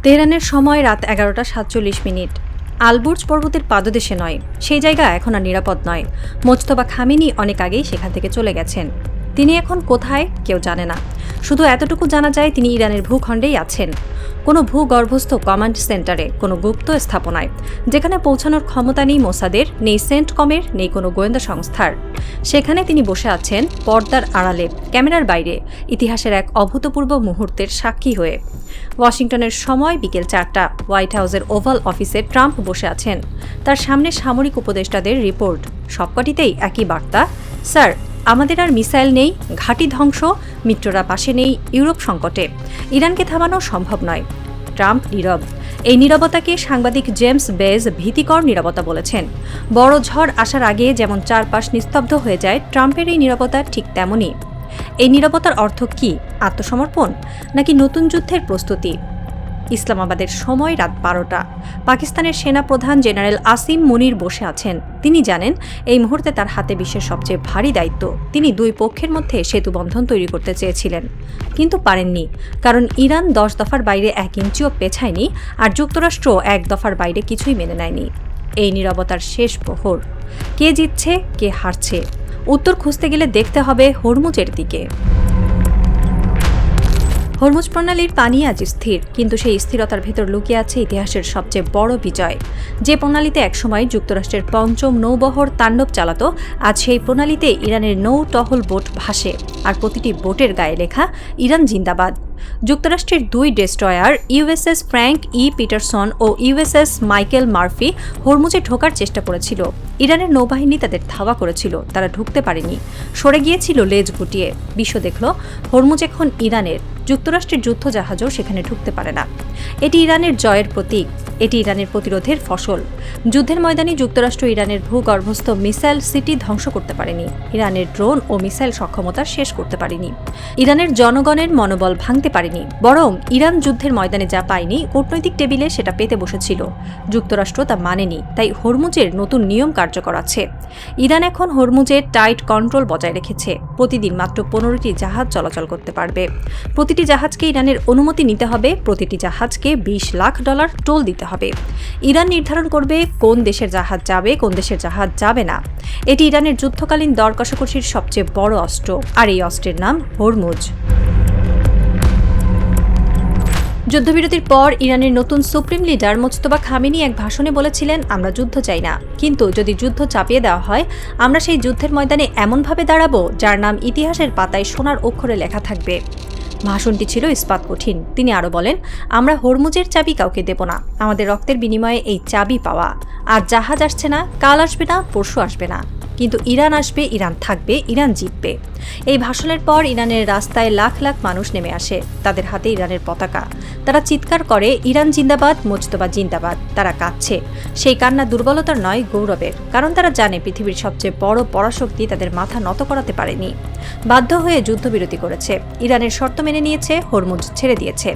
তেহরানের সময় রাত 11:47। আলবুর্জ পর্বতের পাদদেশে নয়, সেই জায়গা এখন আর নিরাপদ নয়। মোজতবা খামেনি অনেক আগেই সেখান থেকে চলে গেছেন। তিনি এখন কোথায় কেউ জানে না। শুধু এতটুকু জানা যায় তিনি ইরানের ভূখণ্ডেই আছেন, কোনো ভূগর্ভস্থ কমান্ড সেন্টারে, কোনো গুপ্ত স্থাপনায়, যেখানে পৌঁছানোর ক্ষমতা নেই মোসাদের, নেই সেন্টকমের, নেই কোনো গোয়েন্দা সংস্থার। সেখানে তিনি বসে আছেন পর্দার আড়ালে, ক্যামেরার বাইরে, ইতিহাসের এক অভূতপূর্ব মুহূর্তের সাক্ষী হয়ে। ওয়াশিংটনের সময় বিকেল 4টা। হোয়াইট হাউসের ওভাল অফিসে ট্রাম্প বসে আছেন। তার সামনে সামরিক উপদেষ্টাদের রিপোর্ট, সবকটিতেই একই বার্তা, স্যার আমাদের আর মিসাইল নেই, ঘাঁটি ধ্বংস, মিত্ররা পাশে নেই, ইউরোপ সংকটে, ইরানকে থামানো সম্ভব নয়। ট্রাম্প নীরব। এই নীরবতাকে সাংবাদিক জেমস বেজ ভীতিকর নীরবতা বলেছেন। বড় ঝড় আসার আগে যেমন চারপাশ নিস্তব্ধ হয়ে যায়, ট্রাম্পের এই নীরবতা ঠিক তেমনই। এই নীরবতার অর্থ কি? আত্মসমর্পণ নাকি নতুন যুদ্ধের প্রস্তুতি? ইসলামাবাদের সময় রাত 12টা। পাকিস্তানের সেনাপ্রধান জেনারেল আসিম মুনির বসে আছেন। তিনি জানেন এই মুহূর্তে তার হাতে বিশ্বের সবচেয়ে ভারী দায়িত্ব। তিনি দুই পক্ষের মধ্যে সেতুবন্ধন তৈরি করতে চেয়েছিলেন, কিন্তু পারেননি, কারণ ইরান 10 দফার বাইরে 1 ইঞ্চিও পেছায়নি, আর যুক্তরাষ্ট্র 1 দফার বাইরে কিছুই মেনে নেয়নি। এই নীরবতার শেষ প্রহর। কে জিতছে, কে হারছে? উত্তর খুঁজতে গেলে দেখতে হবে হরমুজের দিকে। হরমুজ প্রণালীর পানি আজ স্থির, কিন্তু সেই স্থিরতার ভেতর লুকিয়ে আছে ইতিহাসের সবচেয়ে বড় বিজয়। যে প্রণালীতে একসময় যুক্তরাষ্ট্রের 5ম নৌবহর তাণ্ডব চালাত, আজ সেই প্রণালীতে ইরানের নৌ টহল বোট ভাসে, আর প্রতিটি বোটের গায়ে লেখা ইরান জিন্দাবাদ। যুক্তরাষ্ট্রের 2 ডেস্ট্রয়ার ইউএসএস ফ্র্যাঙ্ক ই পিটারসন ও ইউএসএস মাইকেল মার্ফি হরমুজে ঢোকার চেষ্টা করেছিল। ইরানের নৌবাহিনী তাদের ধাওয়া করেছিল, তারা ঢুকতে পারেনি, সরে গিয়েছিল লেজ গুটিয়ে। বিশ্ব দেখল হরমুজ এখন ইরানের, যুক্তরাষ্ট্রের যুদ্ধজাহাজও সেখানে ঢুকতে পারে না। এটি ইরানের জয়ের প্রতীক, এটি ইরানের প্রতিরোধের ফসল। যুদ্ধের ময়দানে যুক্তরাষ্ট্র ইরানের ভূগর্ভস্থ মিসাইল সিটি ধ্বংস করতে পারেনি, ইরানের ড্রোন ও মিসাইল সক্ষমতা শেষ করতে পারেনি, ইরানের জনগণের মনোবল ভাঙতে পারেনি। বরং ইরান যুদ্ধের ময়দানে যা পায়নি, কূটনৈতিক টেবিলে সেটা পেতে বসেছিল। যুক্তরাষ্ট্র তা মানেনি, তাই হরমুজের নতুন নিয়ম কার্যকর আছে। ইরান এখন হরমুজের টাইট কন্ট্রোল বজায় রেখেছে। প্রতিদিন মাত্র 15টি জাহাজ চলাচল করতে পারবে। প্রতিটি জাহাজকে ইরানের অনুমতি নিতে হবে, প্রতিটি জাহাজকে $20 লাখ টোল দিতে হবে। ইরান নির্ধারণ করবে কোন দেশের জাহাজ যাবে, কোন দেশের জাহাজ যাবে না। এটি ইরানের যুদ্ধকালীন দর কষাকষির সবচেয়ে বড় অস্ত্র, আর এই অস্ত্রের নাম হরমুজ। যুদ্ধবিরতির পর ইরানের নতুন সুপ্রিম লিডার মোজতবা খামেনি এক ভাষণে বলেছিলেন, আমরা যুদ্ধ চাই না, কিন্তু যদি যুদ্ধ চাপিয়ে দেওয়া হয়, আমরা সেই যুদ্ধের ময়দানে এমনভাবে দাঁড়াবো যার নাম ইতিহাসের পাতায় সোনার অক্ষরে লেখা থাকবে। ভাষণটি ছিল ইস্পাত কঠিন। তিনি আরও বলেন, আমরা হরমুজের চাবি কাউকে দেব না, আমাদের রক্তের বিনিময়ে এই চাবি পাওয়া। আর জাহাজ আসছে না, কাল আসবে না, পরশু আসবে না, কিন্তু ইরান আসবে, ইরান থাকবে, ইরান জিতবে। এই ভাষণের পর ইরানের রাস্তায় লাখ লাখ মানুষ নেমে আসে, তাদের হাতে ইরানের পতাকা। তারা চিৎকার করে, ইরান জিন্দাবাদ, মোজতবা জিন্দাবাদ। তারা কাঁদছে। সেই কান্না দুর্বলতার নয়, গৌরবের, কারণ তারা জানে পৃথিবীর সবচেয়ে বড় পরাশক্তি তাদের মাথা নত করাতে পারেনি। বাধ্য হয়ে যুদ্ধবিরতি করেছে, ইরানের শর্ত মেনে নিয়েছে, হরমুজ ছেড়ে দিয়েছে।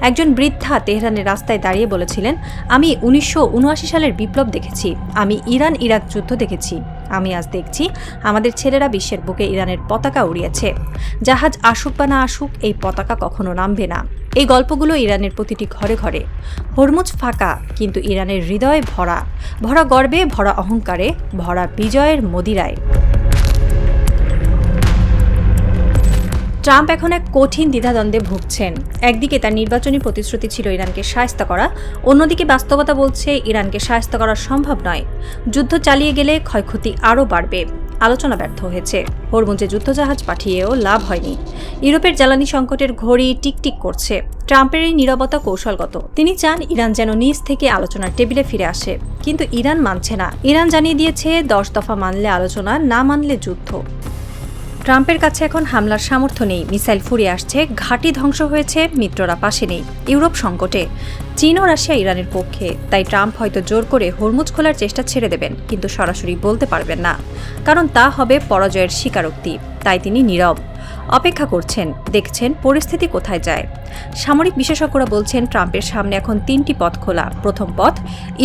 একজন বৃদ্ধা তেহরানের রাস্তায় দাঁড়িয়ে বলেছিলেন, আমি 1979 সালের বিপ্লব দেখেছি, আমি ইরান ইরাক যুদ্ধ দেখেছি, আমি আজ দেখছি আমাদের ছেলেরা বিশ্বের বুকে ইরানের পতাকা উড়িয়েছে। জাহাজ আসুক বা না আসুক, এই পতাকা কখনো নামবে না। এই গল্পগুলো ইরানের প্রতিটি ঘরে ঘরে। হরমুজ ফাঁকা, কিন্তু ইরানের হৃদয় ভরা, ভরা গর্বে, ভরা অহংকারে, ভরা বিজয়ের মদিরায়। ট্রাম্প এখন এক কঠিন দ্বিধাদ্বন্দ্বে ভুগছেন। একদিকে তার নির্বাচনী প্রতিশ্রুতি ছিল ইরানকে শায়েস্তা করা, অন্যদিকে বাস্তবতা বলছে ইরানকে শায়েস্তা করা সম্ভব নয়। যুদ্ধ চালিয়ে গেলে ক্ষয়ক্ষতি আরও বাড়বে। আলোচনা ব্যর্থ হয়েছে, হরমুজে যুদ্ধজাহাজ পাঠিয়েও লাভ হয়নি। ইউরোপের জ্বালানি সংকটের ঘড়ি টিকটিক করছে। ট্রাম্পের এই নীরবতা কৌশলগত। তিনি চান ইরান যেন নিজ থেকে আলোচনার টেবিলে ফিরে আসে, কিন্তু ইরান মানছে না। ইরান জানিয়ে দিয়েছে 10 দফা মানলে আলোচনা, না মানলে যুদ্ধ। ট্রাম্পের কাছে এখন হামলার সামর্থ্য নেই, মিসাইল ফুরিয়ে আসছে, ঘাঁটি ধ্বংস হয়েছে, মিত্ররা পাশে নেই। ইউরোপ সংকটে, চীন ও রাশিয়া ইরানের পক্ষে। তাই ট্রাম্প হয়তো জোর করে হরমুজ খোলার চেষ্টা ছেড়ে দেবেন, কিন্তু সরাসরি বলতে পারবেন না, কারণ তা হবে পরাজয়ের স্বীকারোক্তি। তাই তিনি নীরব, অপেক্ষা করছেন, দেখছেন পরিস্থিতি কোথায় যায়। সামরিক বিশেষজ্ঞরা বলছেন ট্রাম্পের সামনে এখন 3টি পথ খোলা। প্রথম পথ,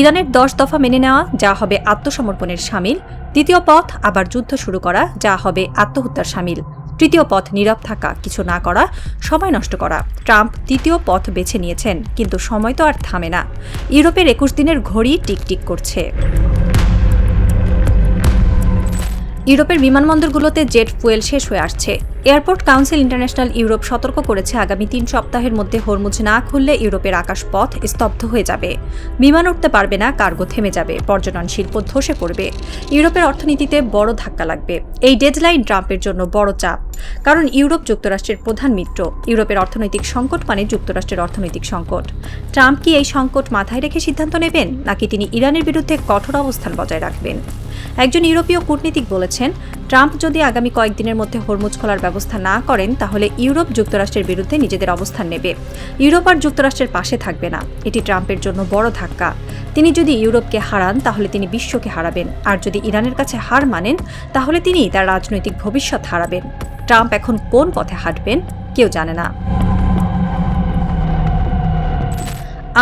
ইরানের 10 দফা মেনে নেওয়া, যা হবে আত্মসমর্পণের শামিল। দ্বিতীয় পথ, আবার যুদ্ধ শুরু করা, যা হবে আত্মহত্যার শামিল। তৃতীয় পথ নীরব থাকা, কিছু না করা, সময় নষ্ট করা। ট্রাম্প তৃতীয় পথ বেছে নিয়েছেন, কিন্তু সময় তো আর থামে না। ইউরোপের 21 দিনের ঘড়ি টিকটিক করছে। ইউরোপের বিমানবন্দরগুলোতে জেট ফুয়েল শেষ হয়ে আসছে। এয়ারপোর্ট কাউন্সিল ইন্টারন্যাশনাল ইউরোপ সতর্ক করেছে, আগামী 3 সপ্তাহের মধ্যে হরমুজ না খুললে ইউরোপের আকাশপথ স্তব্ধ হয়ে যাবে। বিমান উঠতে পারবে না, কার্গো থেমে যাবে, পর্যটন শিল্প ধসে পড়বে। ইউরোপের অর্থনীতিতে বড় ধাক্কা লাগবে। এই ডেডলাইন ট্রাম্পের জন্য বড় চাপ, কারণ ইউরোপ যুক্তরাষ্ট্রের প্রধান মিত্র। ইউরোপের অর্থনৈতিক সংকট মানে যুক্তরাষ্ট্রের অর্থনৈতিক সংকট। ট্রাম্প কি এই সংকট মাথায় রেখে সিদ্ধান্ত নেবেন, নাকি তিনি ইরানের বিরুদ্ধে কঠোর অবস্থান বজায় রাখবেন? একজন ইউরোপীয় কূটনীতিক বলেছেন, ট্রাম্প যদি আগামী কয়েকদিনের মধ্যে হরমুজ খোলার ব্যবস্থা না করেন, তাহলে ইউরোপ যুক্তরাষ্ট্রের বিরুদ্ধে নিজেদের অবস্থান নেবে। ইউরোপ আর যুক্তরাষ্ট্রের পাশে থাকবে না। এটি ট্রাম্পের জন্য বড় ধাক্কা। তিনি যদি ইউরোপকে হারান, তাহলে তিনি বিশ্বকে হারাবেন। আর যদি ইরানের কাছে হার মানেন, তাহলে তিনি তার রাজনৈতিক ভবিষ্যৎ হারাবেন। ট্রাম্প এখন কোন পথে হাঁটবেন কেউ জানে না।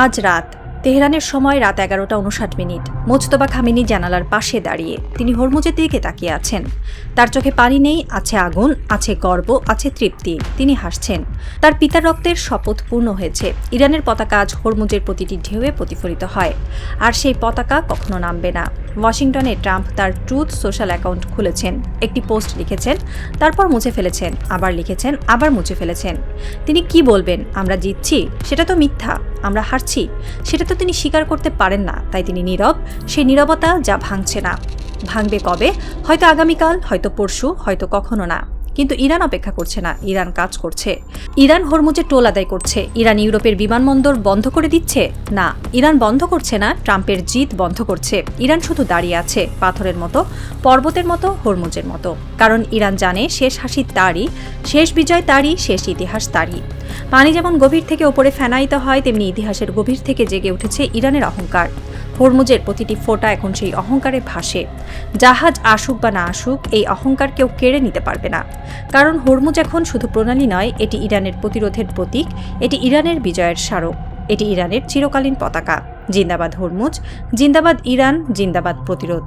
আজ রাত তেহরানের সময় রাত 11:59। মোজতবা খামেনি জানালার পাশে দাঁড়িয়ে তিনি হরমুজের দিকে তাকিয়ে আছেন। তার চোখে পানি নেই, আছে আগুন, আছে গর্ব, আছে তৃপ্তি। তিনি হাসছেন। তার পিতার রক্তের শপথ পূর্ণ হয়েছে। ইরানের পতাকা আজ হরমুজের প্রতিটি ঢেউয়ে প্রতিফলিত হয়, আর সেই পতাকা কখনো নামবে না। ওয়াশিংটনে ট্রাম্প তার ট্রুথ সোশ্যাল অ্যাকাউন্ট খুলেছেন, একটি পোস্ট লিখেছেন, তারপর মুছে ফেলেছেন, আবার লিখেছেন, আবার মুছে ফেলেছেন। তিনি কি বলবেন? আমরা জিতছি, সেটা তো মিথ্যা। আমরা হারছি, সেটা তো তিনি স্বীকার করতে পারেন না। তাই তিনি নীরব। সেই নীরবতা যা ভাঙছে না। ভাঙবে কবে? হয়তো আগামীকাল, হয়তো পরশু, হয়তো কখনো না। কিন্তু ইরান অপেক্ষা করছে না, ইরান কাজ করছে। ইরান হরমুজে টোল আদায় করছে। ইরান ইউরোপের বিমানবন্দর বন্ধ করে দিচ্ছে? না, ইরান বন্ধ করছে না, ট্রাম্পের জিত বন্ধ করছে। ইরান শুধু দাঁড়িয়ে আছে, পাথরের মতো, পর্বতের মতো, হরমুজের মতো। কারণ ইরান জানে শেষ হাসি তারই, শেষ বিজয় তারই, শেষ ইতিহাস তারই। পানি যেমন গভীর থেকে ওপরে ফেনায়িত হয়, তেমনি ইতিহাসের গভীর থেকে জেগে উঠেছে ইরানের অহংকার। হরমুজের প্রতিটি ফোঁটা এখন সেই অহংকারে ভাসে। জাহাজ আসুক বা না আসুক, এই অহংকার কেউ কেড়ে নিতে পারবে না। কারণ হরমুজ এখন শুধু প্রণালী নয়, এটি ইরানের প্রতিরোধের প্রতীক, এটি ইরানের বিজয়ের স্মারক, এটি ইরানের চিরকালীন পতাকা। জিন্দাবাদ হরমুজ, জিন্দাবাদ ইরান, জিন্দাবাদ প্রতিরোধ।